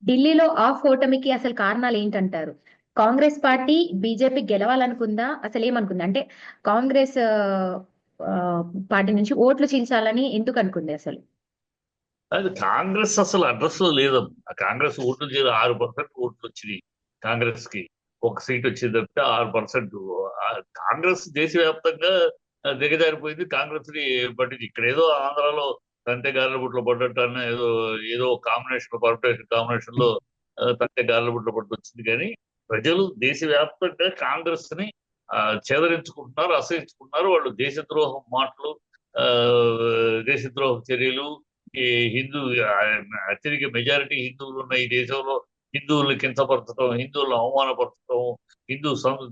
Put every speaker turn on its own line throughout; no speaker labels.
ఢిల్లీలో ఆఫ్ ఓటమికి అసలు కారణాలు ఏంటంటారు? కాంగ్రెస్ పార్టీ బీజేపీ గెలవాలనుకుందా? అసలు ఏమనుకుంది? అంటే కాంగ్రెస్ ఆ, పార్టీ నుంచి ఓట్లు చీల్చాలని ఎందుకు అనుకుంది అసలు?
అది కాంగ్రెస్ అసలు అడ్రస్ లో లేదమ్మా. కాంగ్రెస్ ఓట్లు 6% ఓట్లు వచ్చినాయి. కాంగ్రెస్ కి ఒక సీట్ వచ్చింది తప్పితే 6%. కాంగ్రెస్ దేశవ్యాప్తంగా దిగజారిపోయింది. కాంగ్రెస్ ని పట్టింది. ఇక్కడ ఏదో ఆంధ్రాలో తంతె గాలిబుట్లో పడ్డట్టు అన్న ఏదో ఏదో కాంబినేషన్ పర్ఫెక్ట్ కాంబినేషన్ లో తంతె గాలిబుట్లో పట్టు వచ్చింది. కానీ ప్రజలు దేశవ్యాప్తంగా కాంగ్రెస్ ని ఆ, చేదరించుకుంటున్నారు, అసహించుకుంటున్నారు. వాళ్ళు దేశద్రోహం మాటలు, ఆ, దేశద్రోహ చర్యలు, ఈ హిందూ ఆ, అత్యధిక మెజారిటీ హిందువులు ఉన్న ఈ దేశంలో హిందువుల్ని కించపరచడం, హిందువులను అవమానపరచడం,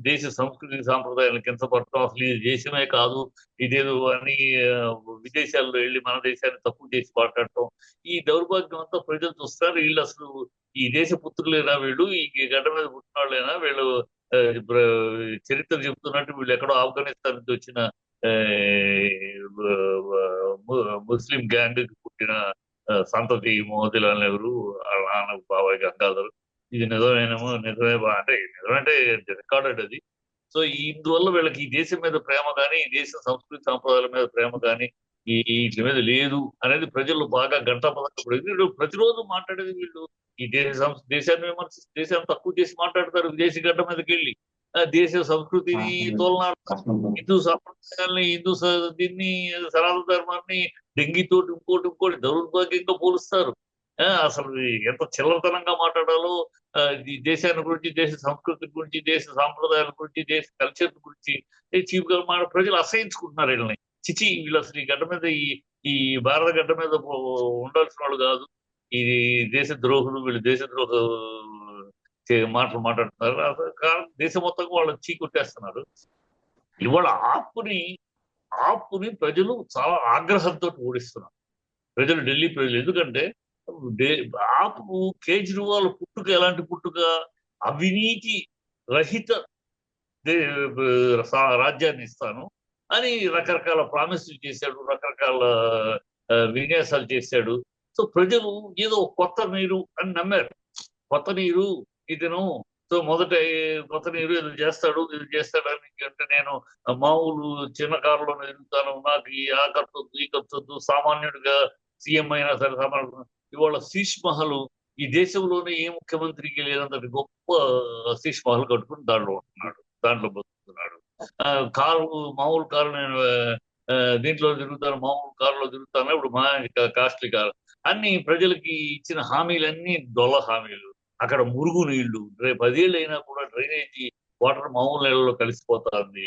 దేశ సంస్కృతి సాంప్రదాయాలను కించపరచడం, అసలు ఇది దేశమే కాదు ఇదేదో అని విదేశాల్లో వెళ్ళి మన దేశాన్ని తక్కువ చేసి మాట్లాడటం, ఈ దౌర్భాగ్యం అంతా ప్రజలు చూస్తారు. వీళ్ళు అసలు ఈ దేశ పుత్రులేనా, వీళ్ళు ఈ గడ్డ మీద పుట్టిన వాళ్ళేనా, వీళ్ళు ఆ, చరిత్ర చెబుతున్నట్టు వీళ్ళు ఎక్కడో ఆఫ్ఘనిస్తాన్ నుంచి వచ్చిన ఆ, ముస్లిం గ్యాంగ్ కి పుట్టిన సంతతి మోతిలాల్ నెహ్రూ, వాళ్ళ నాన్న బాబాయ్ గంగాధర్. ఇది నిజమేనేమో, నిజమే అంటే నిజమంటే రికార్డెడ్ అది. సో ఇందువల్ల వీళ్ళకి ఈ దేశం మీద ప్రేమ కానీ, ఈ దేశ సంస్కృతి సాంప్రదాయాల మీద ప్రేమ కానీ, వీటి మీద లేదు అనేది ప్రజలు బాగా గంటాపదంగా వీళ్ళు ప్రతిరోజు మాట్లాడేది. వీళ్ళు ఈ దేశాన్ని విమర్శించి దేశాన్ని తక్కువ చేసి మాట్లాడతారు విదేశీ గడ్డ మీదకి వెళ్ళి. దేశ సంస్కృతిని తోలనాడతారు, హిందూ సాంప్రదాయాల్ని, దీన్ని సనాతన ధర్మాన్ని డెంగీతోటి ఇంకోటి దౌర్భాగ్యంగా పోలుస్తారు. అసలు ఎంత చిల్లరతనంగా మాట్లాడాలో, ఈ దేశాన్ని గురించి, దేశ సంస్కృతి గురించి, దేశ సాంప్రదాయాల గురించి, దేశ కల్చర్ గురించి చీప్ గా ప్రజలు అసహించుకుంటున్నారు వీళ్ళని. చిచి, వీళ్ళు అసలు ఈ గడ్డ మీద ఈ భారత గడ్డ మీద ఉండాల్సిన వాళ్ళు కాదు, ఈ దేశ ద్రోహులు, వీళ్ళు దేశ ద్రోహ మాటలు మాట్లాడుతున్నారు. అసలు దేశం మొత్తం వాళ్ళని చీకొట్టేస్తున్నారు. ఇవాళ ఆపుని ప్రజలు చాలా ఆగ్రహంతో ఓడిస్తున్నారు. ప్రజలు, ఢిల్లీ ప్రజలు. ఎందుకంటే ఆపు కేజ్రీవాల్ పుట్టుక ఎలాంటి పుట్టుక, అవినీతి రహిత రాజ్యాన్ని ఇస్తాను అని రకరకాల ప్రామిసులు చేశాడు, రకరకాల విన్యాసాలు చేశాడు. సో ప్రజలు ఏదో కొత్త నీరు అని నమ్మారు. కొత్త నీరు ఇతను, సో మొదట కొత్త నీరు ఇది చేస్తాడని అంటే, నేను మామూలు చిన్న కారులో ఎదుగుతాను, నాకు ఆ ఖర్చు వద్దు, ఈ ఖర్చు వద్దు, సామాన్యుడిగా సీఎం అయినా సరే సామాన్యుడు. ఇవాళ శీష్ మహల్ ఈ దేశంలోనే ఏ ముఖ్యమంత్రికి లేనంతటి గొప్ప శీష్ మహల్ కట్టుకుని దాంట్లో ఉంటున్నాడు, దాంట్లో బతుకుతున్నాడు. కారు, మామూలు కారు, నేను దీంట్లో తిరుగుతాను, మామూలు కారులో తిరుగుతాను, ఇప్పుడు మా కాస్ట్లీ కారు. అన్ని ప్రజలకి ఇచ్చిన హామీలన్నీ దొల్ల హామీలు. అక్కడ మురుగు నీళ్లు, రేపు 10 ఏళ్ళు అయినా కూడా డ్రైనేజీ వాటర్ మామూలు నీళ్ళలో కలిసిపోతుంది.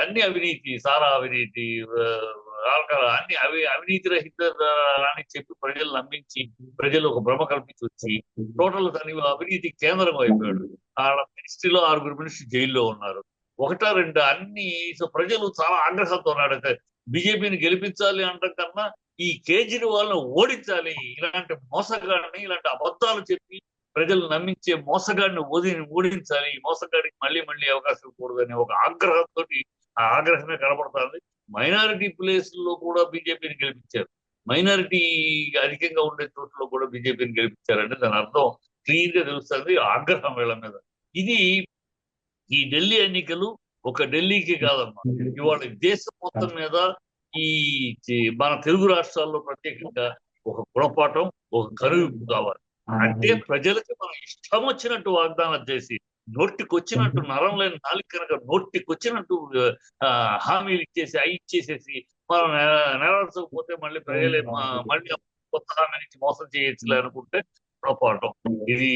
అన్ని అవినీతి, సారా అవినీతి, అన్ని అవినీతి రహిత అని చెప్పి ప్రజలు నమ్మించి, ప్రజలు ఒక భ్రమ కల్పించి వచ్చి టోటల్ దాని అవినీతి కేంద్రం అయిపోయాడు. ఆ మినిస్ట్రీలో 6 మినిస్టర్ జైల్లో ఉన్నారు. ఒకటా రెండా అన్ని. సో ప్రజలు చాలా ఆగ్రహంతో ఉన్నాడు. బీజేపీని గెలిపించాలి అంటాం కన్నా ఈ కేజ్రీవాల్ ఓడించాలి, ఇలాంటి మోసగాడిని, ఇలాంటి అబద్ధాలు చెప్పి ప్రజలు నమ్మించే మోసగాడిని ఓడించాలి, ఈ మోసగాడికి మళ్ళీ మళ్ళీ అవకాశం ఇవ్వకూడదని ఒక ఆగ్రహంతో, ఆ ఆగ్రహమే కనబడుతుంది. మైనారిటీ ప్లేస్ లో కూడా బీజేపీని గెలిపించారు. మైనారిటీ అధికంగా ఉండే చోట్ల కూడా బీజేపీని గెలిపించారంటే దాని అర్థం క్లియర్ గా తెలుస్తుంది, ఆగ్రహం వీళ్ళ మీద. ఇది ఈ ఢిల్లీ ఎన్నికలు ఒక ఢిల్లీకి కాదమ్మా, ఇవాళ దేశం మొత్తం మీద ఈ మన తెలుగు రాష్ట్రాల్లో ప్రత్యేకంగా ఒక గుణపాఠం, ఒక కనువిప్పు కావాలి. అంటే ప్రజలకి మనం ఇష్టం వచ్చినట్టు వాగ్దానం చేసి, నోటికొచ్చినట్టు, నరం లేని నాలుగు కనుక నోటికొచ్చినట్టు హామీలు ఇచ్చేసి, అవి ఇచ్చేసేసి మనం నెరవేర్చకపోతే మళ్ళీ ప్రజలే మళ్ళీ కొత్త హామీని ఇచ్చి మోసం చేయొచ్చులే అనుకుంటే పొరపాఠం. ఇది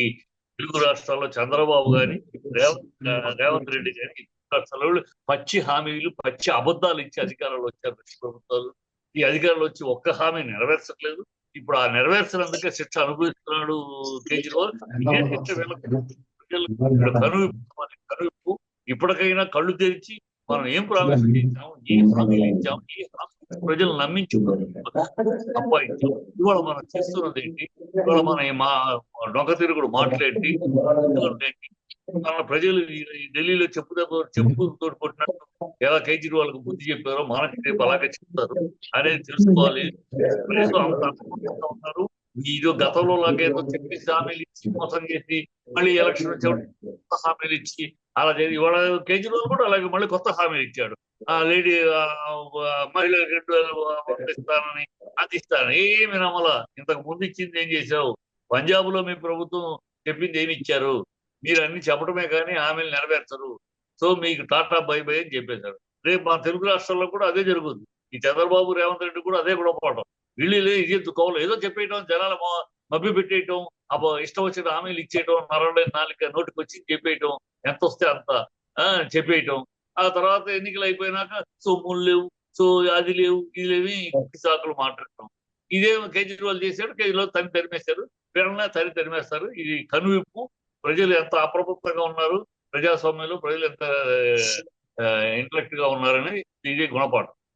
తెలుగు రాష్ట్రాల్లో చంద్రబాబు గాని, రేవంత్ రెడ్డి గాని పచ్చి హామీలు, పచ్చి అబద్ధాలు ఇచ్చి అధికారంలో వచ్చారు ప్రభుత్వాలు. ఈ అధికారంలో వచ్చి ఒక్క హామీ నెరవేర్చట్లేదు. ఇప్పుడు ఆ నెరవేర్చినందుకే శిక్ష అనుభవిస్తున్నాడు కేజ్రీవాల్. ఇదే శిక్ష కనువిప్పు. ఇప్పటికైనా కళ్ళు తెరిచి మనం ఏం ప్రామిస్ చేసాం, ఏ హామీలు ఇచ్చాం, ఏ హామీ ప్రజలు నమ్మించుకున్నాం, సంపాదించాం. ఇవాళ మనం చేస్తున్నది ఏంటి? ఇవాళ మన డొంక తిరుగుడు మాట్లాడి మన ప్రజలు ఢిల్లీలో చెప్పుతో కొట్టినట్టు ఎలా కేజ్రీవాల్ కు బుద్ధి చెప్పారో మనకి రేపు అలాగే చెప్తారు అనేది తెలుసుకోవాలి. ప్రజలు అంత అసమర్థంగా ఉన్నారు. మీరు గతంలో లాగేదో చెప్పేసి హామీలు ఇచ్చి మోసం చేసి మళ్ళీ ఎలక్షన్ వచ్చేవాడు కొత్త హామీలు ఇచ్చి అలా చేసి ఇవాళ కేజ్రీవాల్ కూడా అలాగే మళ్ళీ కొత్త హామీలు ఇచ్చాడు. ఆ లేడీ మహిళలకు 2,000 ఇస్తానని అది ఇస్తానని ఏమి నమ్మల. ఇంతకు ముందు ఇచ్చింది ఏం చేశావు? పంజాబ్ లో మీ ప్రభుత్వం చెప్పింది ఏమి ఇచ్చారు? మీరు అన్ని చెప్పడమే కానీ హామీలు నెరవేర్చరు. సో మీకు టాటా బై బై అని చెప్పేశారు. రేపు మా తెలుగు రాష్ట్రాల్లో కూడా అదే జరుగుతుంది. ఈ చంద్రబాబు రేవంత్ రెడ్డి కూడా అదే గుణపాఠం. వీళ్ళు ఇది ఎత్తుకోవాలి ఏదో చెప్పేయటం, జనాలు మభ్య పెట్టేయటం, ఇష్టం వచ్చిన హామీలు ఇచ్చేయటం, నరలేని నాలుక నోటికి వచ్చి చెప్పేయటం, ఎంత వస్తే అంత చెప్పేయటం. ఆ తర్వాత ఎన్నికలు అయిపోయినాక సొమ్ములు లేవు, సో అది లేవు ఇది లేవి సాకులు మాట్లాడటం. ఇదేమో కేజ్రీవాల్ చేశాడు. కేజ్రీవాల్ తని తరిమేశారు. వీళ్ళనే తరిమేస్తారు. ఇది కనువిప్పు. ప్రజలు ఎంత అప్రమత్తంగా ఉన్నారు, ప్రజాస్వామ్యంలో ప్రజలు ఎంత ఇంటలెక్ట్ గా ఉన్నారని ఇది గుణపాఠం.